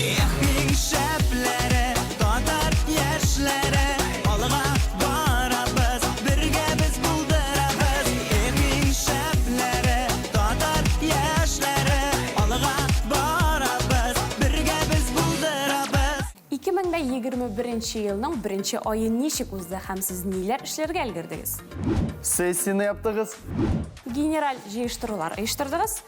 Ehing şəplərə, qadar yaşlərə, alğa varabız, birgə biz buldurabız. Ehing şəplərə, qadar yaşlərə, alğa varabız, birgə biz buldurabız. 2021 yılның 1 ayı ничек узды һәм сез ниләр эшләргә өлгердегез? Сессияны яптыгыз. Генераль җыештырулар оештырдыгыз?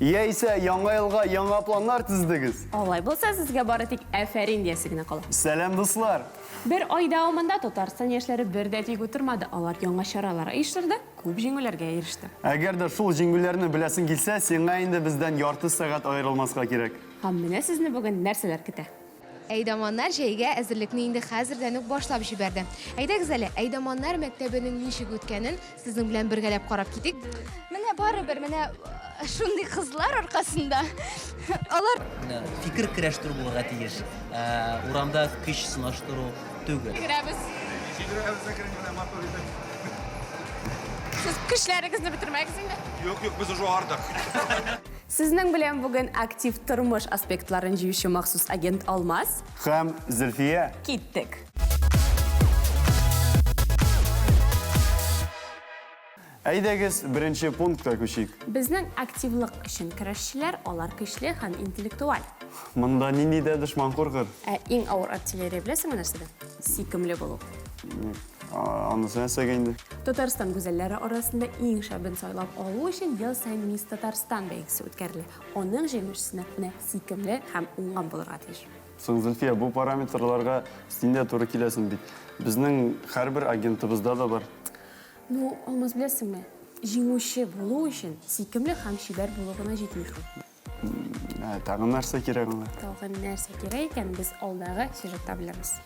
Яисә яңа елга яңа планнар төздегез. Алай булса сезгә бары тик әфәрин диясе генә кала. Сәлам дуслар. Бер ай дәвамында Татарстан яшьләре бер дә тик утырмады. Алар яңа чаралар оештырды, күп җиңүләргә иреште. Әгәр дә шул җиңүләрне беләсең килсә, сиңа инде бездән ярты сәгать аерылмаска кирәк. Һәм менә сезне бүген нәрсәләр көтә? Әйдаманнар җәйгә әзерлекне инде хәзердән үк башлап җибәрде. Әйдәгез әле, Әйдаманнар мәктәбенең ничек үткәнен сезнең белән бергәләп карап китик. Менә барыбер, менә шундый кызлар аркасында. Алар Фикер көрәштіру булырга тиеш. Урамда көч сынаштыру түгел. керәбез. Сез көчләрегезне бетермәгез инде. Yok biz уже ардық. Сезнең белән бүген актив тормыш аспектларын җыючы махсус агент Алмаз. Һәм Зөлфия. Киттек. Әйдәгез, беренче пунктка күчик. Безнең активлык өчен көрәшчеләр алар көчле һәм интеллектуаль. Монда нинди дә дошман куркыр. Иң авыр артиллерия беләсеңме нәрсәдә? Сикемле булу. Анысы нәрсәгә инде? Татарстан гүзәлләре арасында иң шәбен сайлап алу өчен ел сайын Мисс Татарстан бәйгесе үткәрелә. Аның җиңүчесенә менә сикемле һәм уңган булырга тиеш. Соң Зөлфия, бу параметрларга син дә туры киләсең бит. Безнең һәрбер агентыбызда да бар. Ну, Алмаз беләсеңме? Җиңүче булу өчен сикемле һәм шибәр булу гына җитми шул. Тагын нәрсә кирәк аңа? Тагын нәрсә кирәк икән, без алдагы сюжетта беләбез.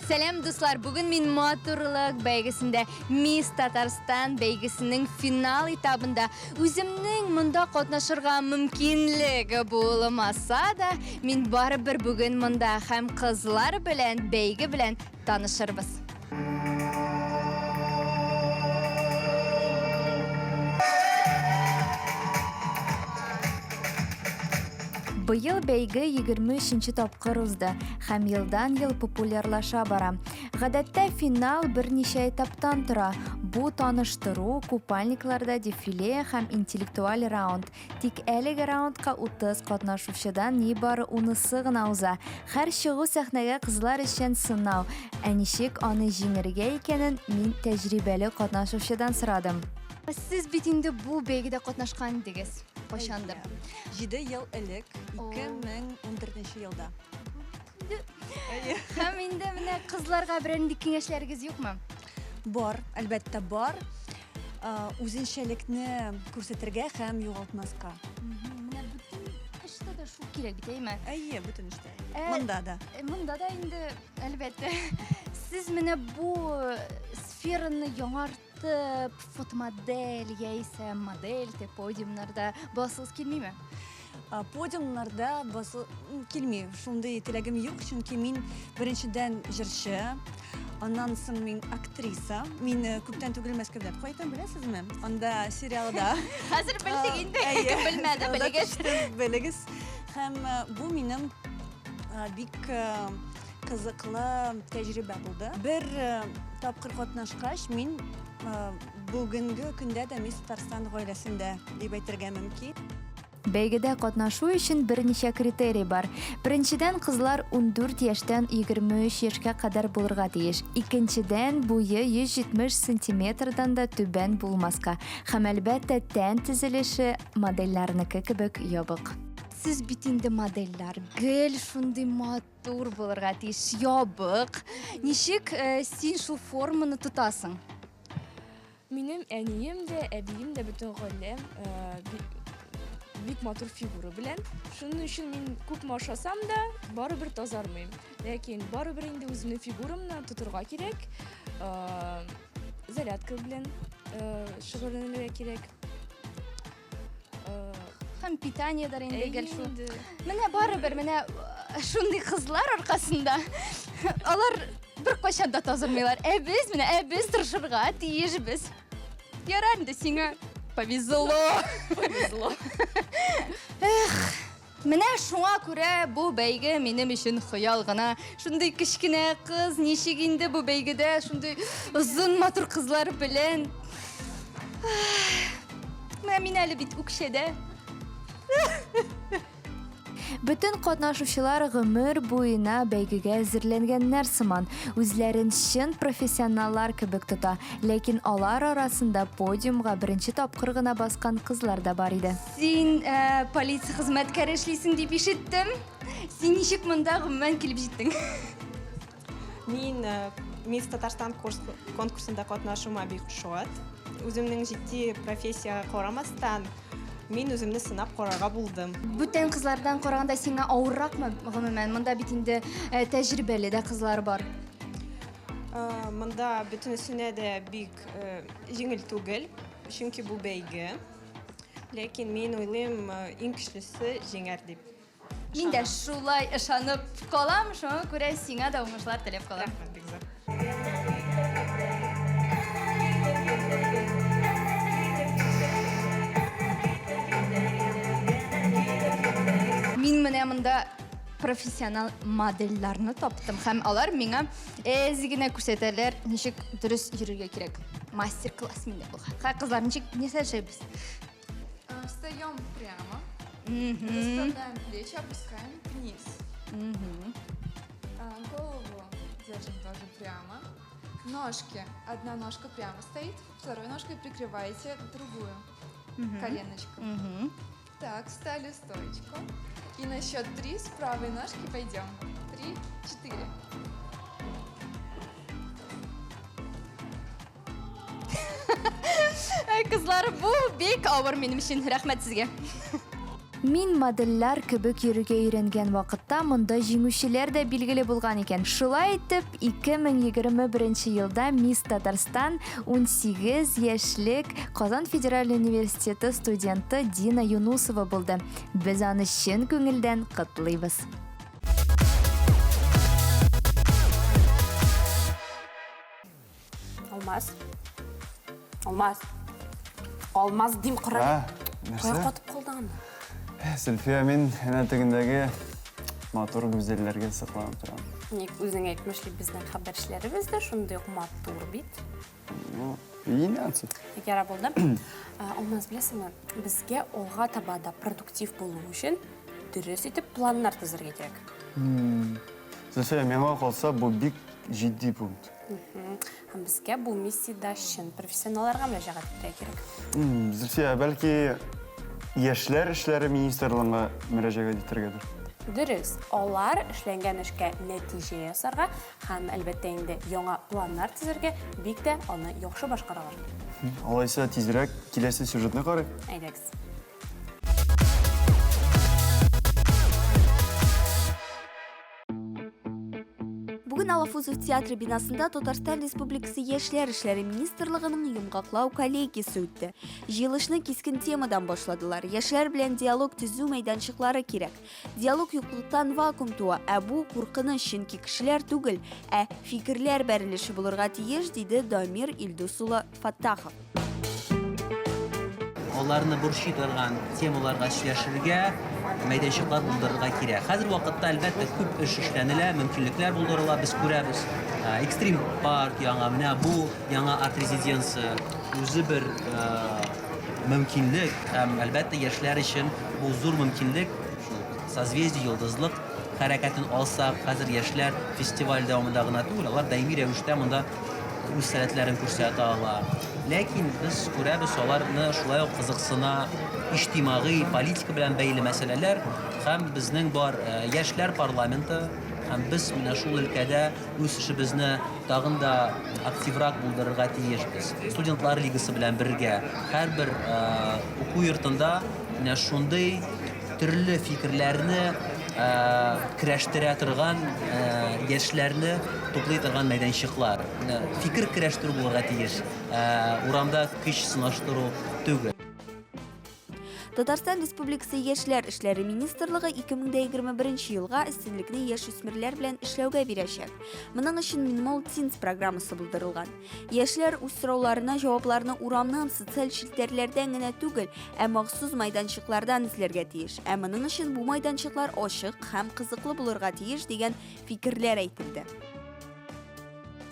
Сәлам дуслар, бүген мин матурлык бәйгесендә Мисс Татарстан бәйгесенең финал этабында үземнең монда катнашырга мөмкинлеге булмаса да, мин барыбер бүген монда һәм кызлар белән бәйге белән танышырбыз. Быел бәйге 23-нче тапкыр узды һәм елдан-ел популярлаша бара. Гадәттә финал берничә этаптан тора. Бу таныштыру, купальникларда дефиле һәм интеллектуаль раунд. Тик әлеге раундка 30 катнашучыдан нибары 10-сы гына уза. Һәр чыгу сәхнәгә кызлар өчен сынау. Ә ничек аны җиңәргә икәнен мин тәҗрибәле катнашучыдан сорадым. Сез бит инде бу бәйгедә катнашкан идегез. Кайчандыр? 7 ел элек, 2014 елда. Һәм инде менә кызларга берәр киңәшләрегез юкмы? Бар, әлбәттә бар. Үзенчәлекне күрсәтергә һәм югалтмаска. Менә бөтен эштә дә шул кирәк бит, әйме? Әйе, бөтен эштә. Монда да. Монда да инде әлбәттә. Сез менә бу сфераны яңартып, фотомодель яисә модель, подиумнарда басылгыс килмиме? Подиумнарда басыл килми. Шундый теләгем юк, чөнки мин беренчедән җырчы, аннан соң мин актриса. Мин күптән түгел Мәскәүдә кайтам, беләсезме? Анда сериалда. Хәзер белдек инде. Кем белмәде, белегез. Белегез. Һәм бу минем бик кызыклы тәҗрибә булды. Бер тапкыр катнашкач, мин бүгенге көндә дә Мисс Татарстан гаиләсендә дип әйтергә мөмкин. Бәйгедә катнашу өчен берничә критерий бар. Беренчедән, кызлар 14 яшьтән 23 яшькә кадәр булырга тиеш. Икенчедән, буе 170 сантиметрдан да түбән булмаска. Һәм әлбәттә тән төзелеше модельләрнеке кебек ябык. Сез бит инде модельләр, гел шундый матур булырга тиеш, ябык. Ничек син шул форманы тотасың? Минем әнием дә, әбием дә бөтен гаиләм бик матур фигура белән. Шуның өчен мин күп ашасам да, барыбер тазармыйм. Ләкин барыбер инде үземнең фигурамны тотырга кирәк. Зарядка белән шөгыльләнергә кирәк. Һәм питание дар инде гел шул. Менә барыбер, менә шундый кызлар аркасында алар бер кайчан да тазармыйлар. Без тырышырга тиешбез. Ярар инде сиңа. Повезло. Менә шуңа күрә бу бәйге минем өчен хыял гына. Шундый кичкенә кыз, ничек инде бу бәйгедә шундый озын матур кызлар белән. Мин әле бит үкшәдә. Бүтін катнашучылар гомер буена бәйгегә әзерләнгәннәр сыман, үзләрен чын профессионаллар кебек тота, ләкин алар арасында подиумга беренче тапкыр гына баскан кызлар да бар иде. Син полиция хезмәткәре эшлисең дип ишеттем. Син ничек монда гомумән килеп җиттең? Мин Мисс Татарстан конкурсында катнашуыма бик шат. Үземнең җитди профессияга карамастан, мин үземне сынап карарга булдым. Бүтән кызлардан караганда сиңа авырракмы гомумән? Монда бит инде тәҗрибәле дә кызлар бар. Монда бөтенесенә дә бик җиңел түгел, чөнки бу бәйге. Ләкин мин уйлыйм, иң көчлесе җиңәр дип. Мин дә шулай ышанып калам, шуңа күрә сиңа да уңышлар теләп калам. Бик зур. Мин менә монда профессионал модельләрне таптым һәм алар миңа генә күрсәтәләр, ничек дөрес йөрергә кирәк. Мастер-класс миндә булган. Кызлар, ничек нисәшәбез? Встаем прямо, расправляем плечи, опускаем вниз. Голову держим тоже прямо. Ножки. Одна ножка прямо стоит, второй ножкой прикрываете другую коленочку. Так, встали в стоечку. И на счет 3 с правой ножки пойдем. 3, 4. Кызлар, бу бик авыр минем өчен. Рәхмәт сезгә. Мин моделләр кебек йөрергә өйрәнгән вакытта монда җиңүчеләр дә билгеле булган икән. Шулай итеп, 2021 елда Мисс Татарстан 18 яшьлек Казан Федераль университеты студенты Дина Юнусова булды. Без аны чын күңелдән котлыйбыз. Алмаз дим кыры. Нәрсә? Катып калдың. Зөлфия, мен әнәтегендәге матур гүзәлләргә сакланып торам. Ник үзең әйтмешли, безнең хәбәрчеләребез дә шундый ук матур бит. Иянәсе. Ярар булды. Алмаз, беләсеңме, безгә алга таба да продуктив булу өчен дөрес итеп планнар төзергә кирәк. Зөлфия, миңа калса, бу бик җитди пункт. Һәм безгә бу миссиядә чын профессионалларга мөрәҗәгать итәргә кирәк. Зөлфия, бәлки яшьләр эшләре министрлыгына мөрәҗәгать итәргәдер. Дөрес, алар эшләнгән эшкә нәтиҗә ясарга һәм әлбәттә инде яңа планнар төзергә бик тә аны яхшы башкаралар. Алайса, тизрәк киләсе сюжетны карыйк. Әйдәгез. Бүген Алафузов театры бинасында Татарстан Республикасы Яшьләр эшләре министрлыгының йомгаклау коллегиясе үтте. Җыелышны кискен темадан башладылар. Яшьләр белән диалог төзү мәйданчыклары кирәк. Диалог юклыктан вакуум туа, бу куркыныч, чөнки кешеләр түгел, фикерләр бәрелеше булырга тиеш, диде Дамир Илдусулы Фаттахов. Аларны бурчый торган темаларга сөйләшергә, мәйданчыклар булдырырга кирәк. Хәзер вакытта әлбәттә күп эш эшләнелә, мөмкинлекләр булдырыла, без күрәбез. Экстрим парк яңа, менә бу яңа арт резиденция үзе бер мөмкинлек һәм әлбәттә яшьләр өчен бу зур мөмкинлек. Созвездие йолдызлык хәрәкәтен алсак, хәзер яшьләр фестиваль дәвамында гына түгел, алар даими рәвештә монда үз сәләтләрен күрсәтә ала. Ләкин без күрәбез, аларны шулай ук кызыксына иҗтимагый, политика белән бәйле мәсьәләләр һәм безнең бар яшьләр парламенты һәм без менә шул өлкәдә үз эшебезне тагын да активрак булдырырга тиешбез. Студентлар лигасы белән бергә һәрбер уку йортында менә шундый төрле фикерләрне көрәштерә торган яшьләрне туплый торган мәйданчыклар. Фикер көрәштерү булырга тиеш. Урамда көч сынаштыру түгел. Татарстан Республикасы Яшьләр эшләре министрлыгы 2021 елга өстенлекне яшь үсмерләр белән эшләүгә бирәчәк. Моның өчен Минмол Тинс программасы булдырылган. Яшьләр үз сорауларына җавапларны урамнан, социаль челтәрләрдән генә түгел, ә махсус майданчыклардан эзләргә тиеш. Ә моның өчен бу майданчыклар ачык һәм кызыклы булырга тиеш дигән фикерләр әйтелде.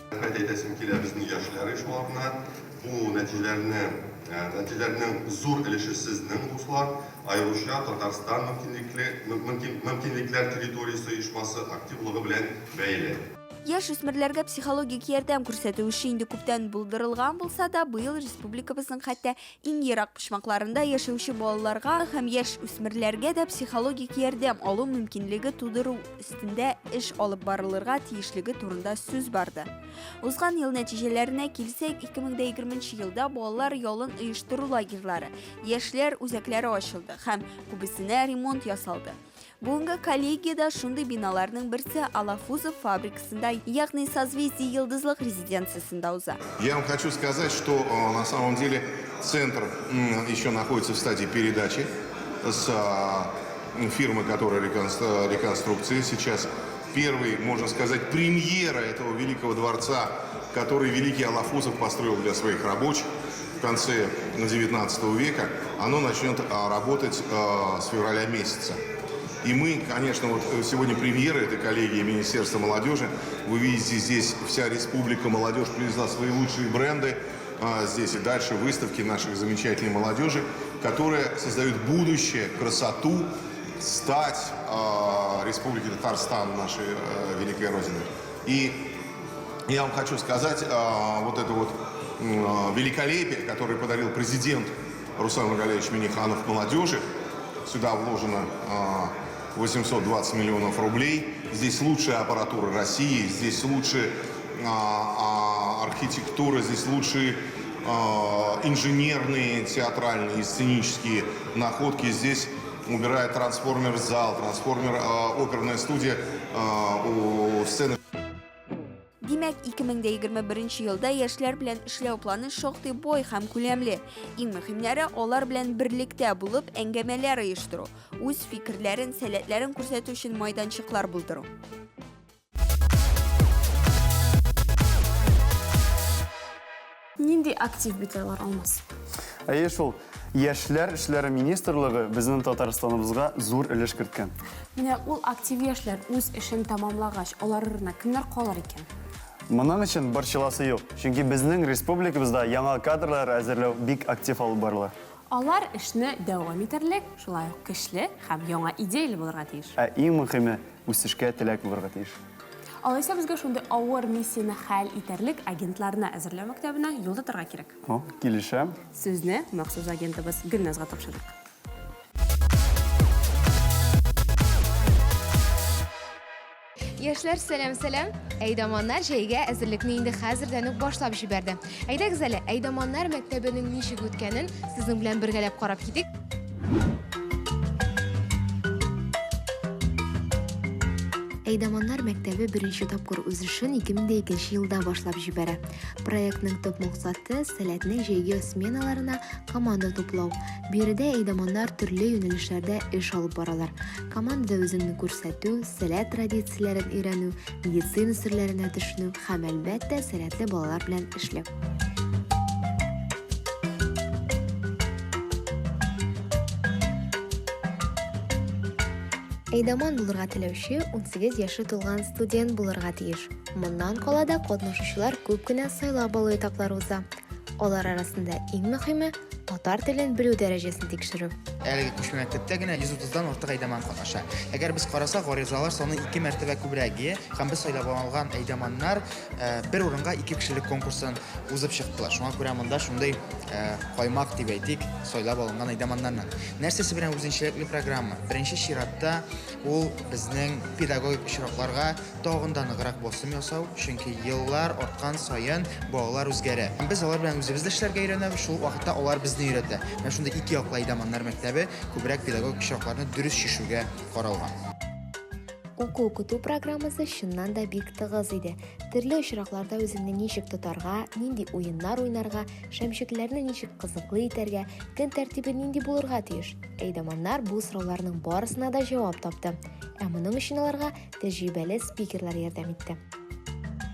Рәхмәт әйтәсем килә безнең яшьләр оешмаларына. Бу нәтиҗәләрнең зур өлеше сезнең дуслар, аеруча Татарстан мөмкинлекләр территориясе оешмасы активлыгы белән бәйле. Яшь үсмерләргә психологик ярдәм күрсәтү эше инде күптән булдырылган булса да, быел республикабызның хәтта иң ерак почмакларында яшәүче балаларга һәм яшь үсмерләргә дә психологик ярдәм алу мөмкинлеге тудыру өстендә эш алып барылырга тиешлеге турында сүз барды. Узган ел нәтиҗәләренә килсәк, 2020 елда балалар ялын оештыру лагерьлары, яшьләр үзәкләре ачылды һәм күбесенә ремонт ясалды. Бүгенге коллегиядә шундый биналарның берсе Алафузов фабрикасында, ягъни Созвездие Йылдызлык резиденциясында уза. Я вам хочу сказать, что на самом деле центр еще находится в стадии передачи с фирмы, которая реконструкции. Сейчас первый, можно сказать, премьера этого великого дворца, который великий Алафузов построил для своих рабочих в конце 19 века. Оно начнет работать с февраля месяца. И мы, конечно, вот сегодня премьера этой коллегии Министерства молодежи. Вы видите, здесь вся республика, молодежь привезла свои лучшие бренды. Здесь и дальше выставки наших замечательной молодежи, которая создает будущее, красоту, стать Республики Татарстан, нашей великой родиной. И я вам хочу сказать, вот это вот великолепие, которое подарил президент Руслан Маргалевич Минниханов молодежи, сюда вложено 820 миллионов рублей. Здесь лучшая аппаратура России, здесь лучшая архитектура, здесь лучшие инженерные, театральные и сценические находки. Здесь убирает трансформер-зал, оперная студия у сцены. Димәк, 2021 елда яшьләр белән эшләү планы шактый бай һәм күләмле. Иң мөһимнәре алар белән берлектә булып әңгәмәләр оештыру, үз фикерләрен, сәләтләрен күрсәтү өчен майданчыклар булдыру. Нинди актив битәләр алмас? Әйе шул, яшьләр эшләре министрлыгы безнең Татарстаныбызга зур өлеш керткән. Менә ул актив яшьләр үз эшен тамамлагач, аларына кемнәр калыр икән? Моның өчен борчыласы юк, чөнки безнең республикабызда яңа кадрлар әзерләү бик актив алып барыла. Алар эшне дәвам итерлек, шулай ук көчле һәм яңа идеяле булырга тиеш. Ә иң мөһиме үсешкә теләк булырга тиеш. Алайса безгә шундый авыр миссияне хәл итәрлек агентларны әзерләү мәктәбенә юл тотарга кирәк. Килешәм. Сүзне махсус агентыбыз Гөлназга тапшырдык. Яшьләр, сәлам. Әйдаманнар җәйгә әзерлекне инде хәзердән үк башлап җибәрде. Әйдәгез әле, Әйдаманнар мәктәбенең ничек үткәнен сезнең белән бергәләп карап китик. Әйдаманнар мәктәбе беренче тапкыр үз эшен 2002 елда башлап җибәрә. Проектның төп максаты сәләтнең җәйге сменаларына команда туплау. Биредә әйдаманнар төрле юнәлешләрдә эш алып баралар. Командада үзеңне күрсәтү, сәләт традицияләрен өйрәнү, медицина серләренә төшенү һәм әлбәттә сәләтле балалар белән эшләү. Әйдаман булырга теләүче 18 яшы тулган студент булырга тиеш. Моннан калада катнашучылар күп кенә сайлап алу этаплары уза. Алар арасында иң мөһиме татар телен белү дәрәҗәсен тикшерү. Әлеге күчмә мәктәптә генә 130дан артык әйдаман катнаша. Әгәр без карасак, гаризалар саны 2 мәртәбә күбрәге һәм без сайлап алган әйдаманнар бер урынга 2 кешелек конкурсын узып чыктылар. Шуңа күрә монда шундый каймак дип әйтик, сайлап алынган әйдаманнарның. Нәрсәсе белән үзенчәлекле программа? Беренче чиратта ул безнең педагогик очракларга тагын да ныграк басым ясау, чөнки еллар арткан саен балалар үзгәрә. Без алар белән үзебез эшләргә өйрәнәбез, шул вакытта алар безне өйрәтә. Менә шундый ике яклы әйдаманнар мәктәбе күбрәк педагогик очракларны дөрес шишүгә каралган. Оқу-оқыту программасы шыннан да бик тыгыз иде. Төрле очракларда үзеңне ничек тотарга, нинди уеннар уйнарга, шәмшекләрне ничек кызыклы итәргә, көн тәртибе нинди булырга тиеш. Әйдәманнар бу сорауларның барысына да җавап тапты. Ә моның өчен аларга тәҗрибәле спикерлар ярдәм итте.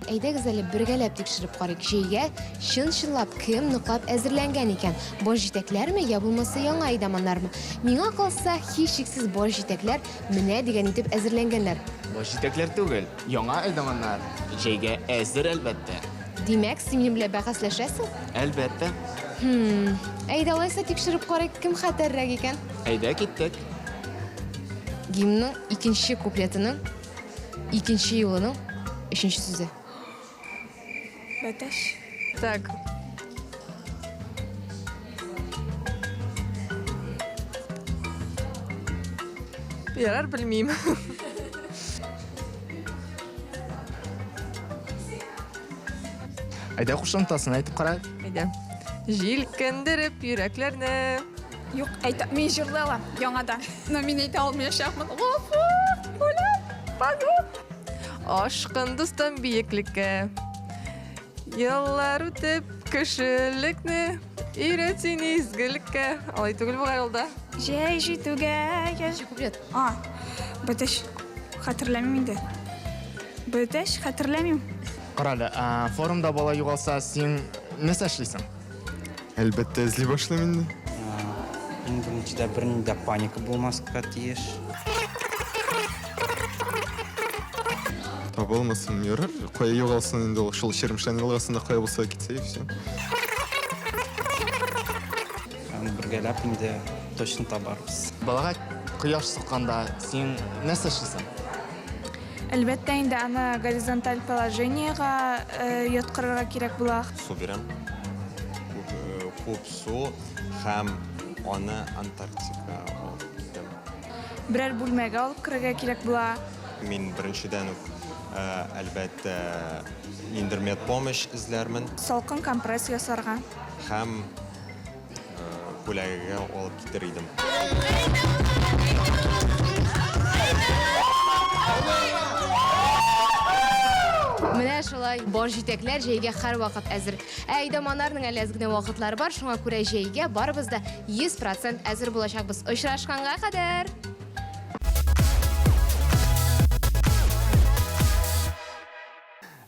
Әйдәгез әле бергәләп тикшереп карыйк, җәйгә чын-чынлап кем ныклап әзерләнгән икән? Бош җитәкләрме, я булмаса яңа әйдәманнармы? Миңа калса, һичшиксез бош җитәкләр менә дигән итеп әзерләнгәннәр. Бош җитәкләр түгел, яңа әйдәманнар. Җәйгә әзер әлбәттә. Димәк, син минем белән бәхәсләшәсең? Әлбәттә. Әйдә алайса тикшереп карыйк, кем хәтәррәк икән? Әйдә киттек. Гимнның икенче куплетының, икенче юлының, өченче сүзе. Бәтәш. Так. Ярар, белмим. Әйдә кушымтасын әйтеп кара. Әйдә. Җилкендереп йөрәкләрне. Юк, әйтә, мин җырлый алам, яңадан. Но мин әйтә алмаячакмын. Гафу, булам, баду. Ашкын дустым биеклеккә. Еллар үтеп кешелекне өйрәтсен изгелеккә. Алай түгел бугай ул да. Җәй җитүгә, яшь куплет. Бәтәш. Хәтерләмим инде. Бәтәш, хәтерләмим. Карале, форумда бала югалса, син нәрсә эшлисең? Әлбәттә эзли башлыйм инде. Иң беренчедә бернидә паника булмаска тиеш. Табылмасын ярар. Кая югалсын инде ул шул Черемшән елгасында кая булса китсә и все. Бергәләп инде точно табарбыз. Балага кояш сукканда син нәрсә эшлисең? Әлбәттә инде аны горизонталь положениега яткырырга кирәк була. Су бирәм. Күп су һәм аны Антарктика алып китәм. Берәр бүлмәгә алып керергә кирәк була. Мин беренчедән үк әлбәттә индермет помощь эзләрмен Салкын компресс ясарга. һәм күләгәгә алып китер идем. Менә шулай бош җитәкләр җәйгә һәрвакыт әзер. Әйдәманнарның әле әз генә вакытлары бар, шуңа күрә җәйгә барыбыз да 100% әзер булачакбыз. Очрашканга кадәр.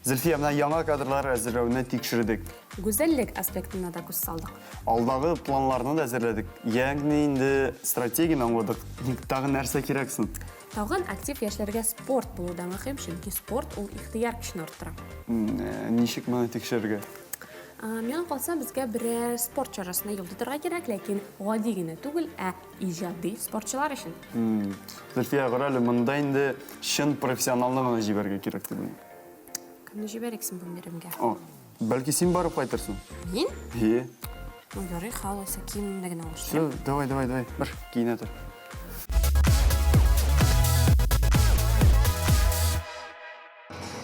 Зөлфия, менә яңа кадрлар әзерләүне тикшердек. Гүзәллек аспектына да күз салдык. Алдагы планларны да әзерләдек. Ягъни инде стратегияны аңладык. Тагы нәрсә кирәксен? Тагын актив яшьләргә спорт булу да мөһим, чөнки спорт ул ихтыяр көчен арттыра. Ничек моны тикшерергә? Миңа калса, безгә берәр спорт чарасына юл тотарга кирәк, ләкин гади генә түгел, ә иҗади спортчылар өчен. Зөлфия, карале, монда инде чын профессионалны гына җибәргә кирәк дип уйлыйм. Кемне җибәрексең бу миремгә? Бәлки син барып кайтырсың? Мин? Ярый, халыса кимне генә алыштым. Все, давай. Бер киенә тор.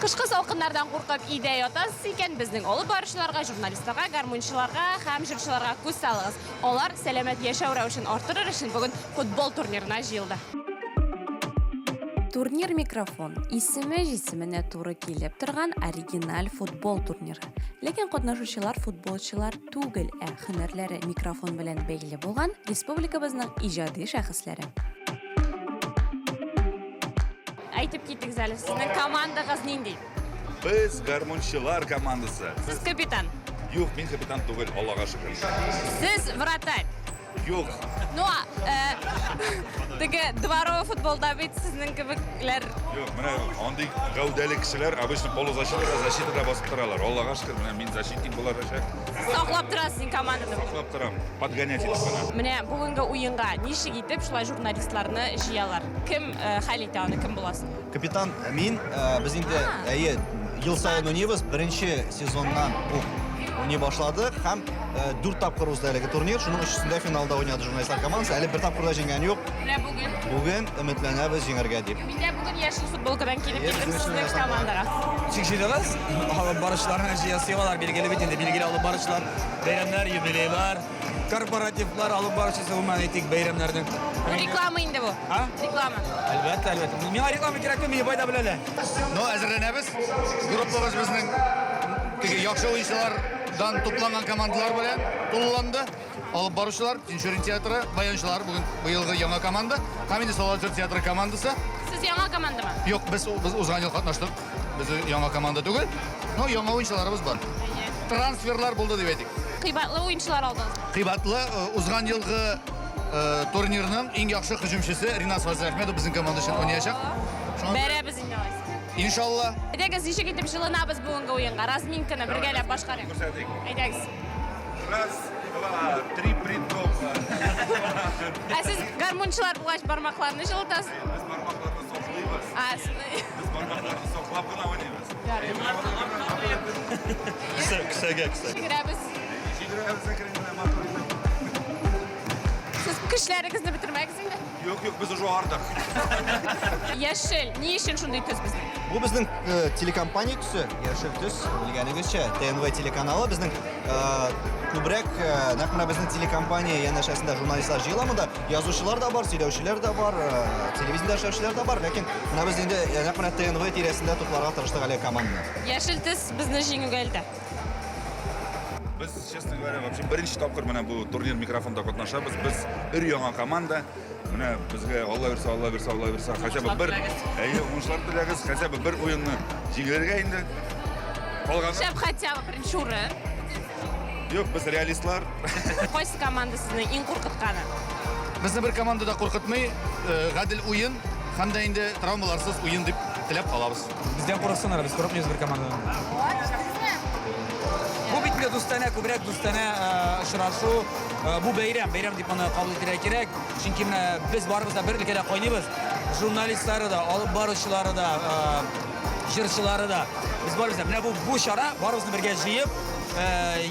Кышкы салкыннардан куркып өйдә ятасыз икән, безнең алып баручыларга, журналистларга, гармунчыларга һәм җырчыларга күз салыгыз. Алар сәламәт яшәү рәвешен арттырыр өчен бүген футбол турнирына җыелды. Турнир микрофон. Исеме җисеменә туры килеп торган оригиналь футбол турниры. Ләкин катнашучылар футболчылар түгел, ә һөнәрләре микрофон белән бәйле булган республикабызның иҗади шәхесләре. Әйтеп китегез әле, сезнең командагыз нинди? Без гармончылар командасы. Сез капитан. Юк, мин капитан түгел, Аллага шөкер. Сез вратарь. Юк. Ну, теге дворовый футболда бит сезнең кебекләр. Юк, менә андый гәүдәле кешеләр обычно полузащитада басып торалар. Аллага шөкер, менә мин защитник булар эше. Саклап торасыз син команданы. Саклап торам. Подгонять итеп менә. Менә бүгенге уенга ничек итеп шулай журналистларны җыялар? Кем хәл итә аны, кем буласың? Капитан мин, без инде ел сайын уйныйбыз. Беренче сезоннан уйный башладык һәм 4 тапкыр узды әлеге турнир. Шуның өчесендә финалда уйнады журналистлар командасы. Әле бер тапкыр да җиңгән юк. Менә Бүген өметләнәбез җиңәргә дип. Мин дә бүген яшел футболкадан килеп киттем сезнең командага. Тикшерегез, алып барышларны җыясыйлар, билгеле бит инде, билгеле алып барышлар, бәйрәмнәр, юбилейлар, korporativlar alып баручысы гуман әйтик бәйрәмнәрнең. Реклама инде бу. Реклама. Әлбәттә, әлбәттә. Миңа реклама кирәк түгел, мине байда беләләр. Ну, әзерләнәбез. Группабыз безнең яхшы уенчылардан тупланган командалар белән тулыланды. Алып баручылар, Тинчурин театры, баянчылар быелгы яңа команда, һәм инде Салават театры командасы. Сез яңа командамы? Юк, без узган ел катнаштык. Без яңа команда түгел. Но яңа уенчыларыбыз бар. Трансферлар булды дип әйтик. Кыйбатлы уенчылар алдыгыз. Кыйбатлы узган елгы турнирның иң яхшы һөҗүмчесе Ринас Вазахметов безнең команда өчен уйнаячак. Бәрәбез инде. Иншалла. Әйдәгез, ничек итеп җылынабыз бүгенге уенга? Разминканы бергәләп башкарыйк. Әйдәгез. Раз, два, три притопа. Ә сез гармончылар булгач бармакларны җылытасыз? Без бармакларны соклыйбыз. Без бармакларны соклап кына уйныйбыз. Кесәгә. Шигрәбез. Сез көчләрегезне бетермәгез инде. Юк, без уже ардык. Яшел, ни өчен шундый төс безнең? Бу безнең телекомпания төсе, яшел төс, белгәнегезчә, ТНВ телеканалы безнең күбрәк нәкъ безнең телекомпания янәшәсендә журналистлар җыела да, язучылар да бар, сөйләүчеләр да бар, телевизиядә эшләүчеләр да бар, ләкин менә без инде нәкъ ТНВ тирәсендә тупларга тырыштык әле команданы. Яшел төс безне җиңүгә илтә. Biz, честно говоря, вообще беренче тапкыр менә бу турнир микрофонда катнашабыз. Без өр-яңа команда. Менә безгә Алла бирсә, хотя бы бер, уңышлар теләгез, хотя бы бер уенны җиңәргә инде. Калган. Шәп хотя бы беренче урын. Юк, без реалистлар. Кайсы команда сезне иң куркытканы? Безне бер команда да куркытмый, гадел уен һәм дә инде травмаларсыз уен дип теләп калабыз. Бездән курыксыннар, без курыкмыйбыз бер командадан. Бу бит инде дустана, күбрәк дустана очрашу. Бу бәйрәм дип аны кабул итәргә кирәк. Чөнки менә без барыбыз да берлектә кайныйбыз. Журналистлары да, алып баручылары да, җырчылары да. Без барыбыз да менә бу чара барыбызны бергә җыеп,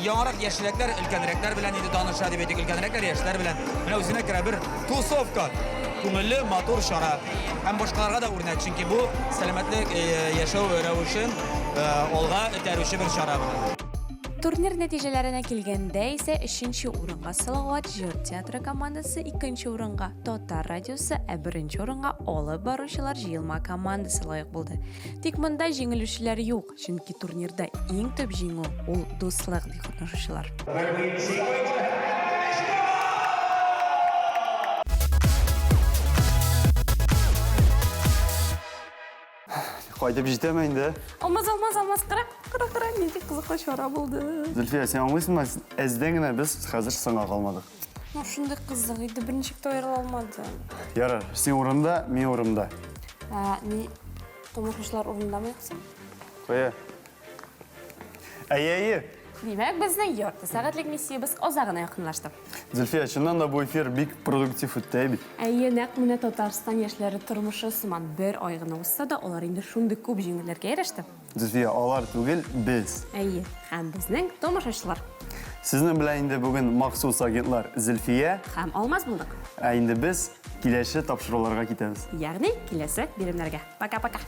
яңарак яшьләр, өлкәнрәкләр белән инде таныша дип әйтик, өлкәнрәкләр яшьләр белән. Менә үзенә керә бер тусовка. Күңелле, матур чара. Һәм башкаларга да үрнәк, чөнки бу сәламәтлек яшәү рәвешен алга этәрүче бер чара була. Турнир нәтиҗәләренә килгәндә исә 3нче урынга Салават җыр театры командасы, 2нче урынга Татар радиосы, ә 1нче урынга алып баручылар җыелма командасы лаек булды. Тик монда җиңелүчеләр юк, чөнки турнирда иң төп җиңү ул дуслык ди катнашучылар. Кайтып җитәме инде? Алмаз, кара, нинди кызыклы чара булды. Зөлфия, сен аңлыйсыңмы? Әздән генә без хәзер сыңа калмадык. Шундый кызык иде, берничек тә аерыла алмады. Ярар, син урында, мин урында. Ни томошчылар урындамы юкса? Кая? Әйе. Димәк, безнең ярты сәгатьлек миссиябыз азагына якынлашты. Зөлфия, чыннан да бу эфир бик продуктив үтте бит. Әйе, нәкъ менә Татарстан яшьләре тормышы сыман бер ай гына узса да, алар инде шундый күп җиңүләргә иреште. Зөлфия, алар түгел, без. Әйе, һәм безнең томошчылар. Сезнең белән инде бүген махсус агентлар Зөлфия Һәм Алмаз булдык. Ә инде без киләсе тапшыруларга китәбез. Ягъни киләсе биремнәргә. Пока-пока.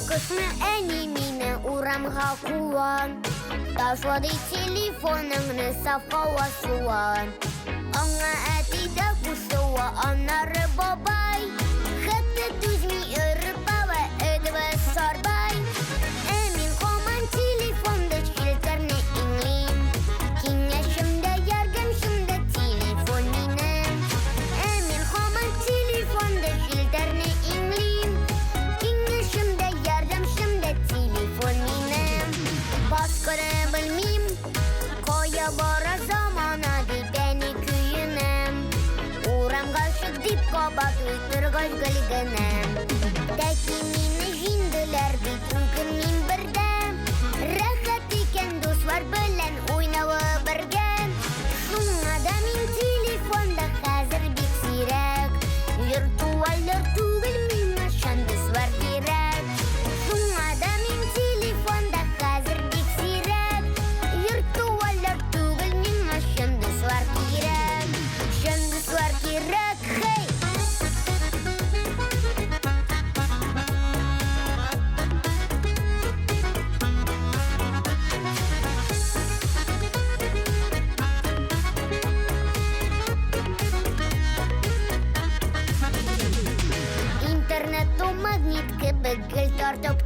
Кысны әни мине урамға куан, ташлады телефоныңны сафқа васуан. Аңа әтиді кусуа анары бабай, хәтті түзми үріп бава өдіві сарбай. Әмин қоман телефонды шілтерні инлим, кеңешімді яргамшымды телефон минем. Әмин қоман телефонды шілтерні инлим, кеңешімді ярдамшымды телефон минем. Басқыры білмейм, қоя бара замана деп әне күйінем. Урамға шық деп қабат өйтіргі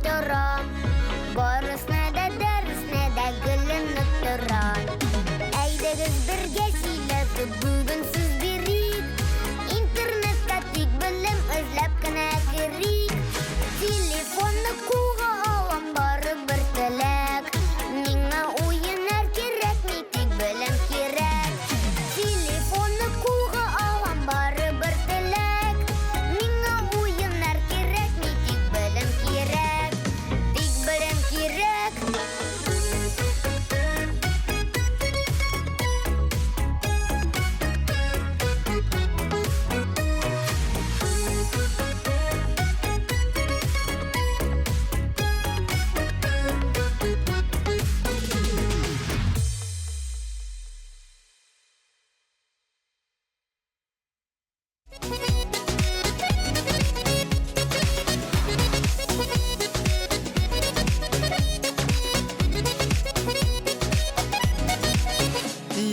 тұрам. Барысына да дәрісіне де гүлініп тұрам. Әйдігіз бірге сөйлесіп бүгін сөз берейік. Интернетте тек білім ізлеп кіна керейік. Телефонны қолға алам бары бір тілек. Меңа ойынар керек ме тек білім керек. Телефонны қолға алам бары бір тілек. Меңа ойынар керек ме тек білім керек. Тек білім керек.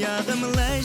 Yağımlı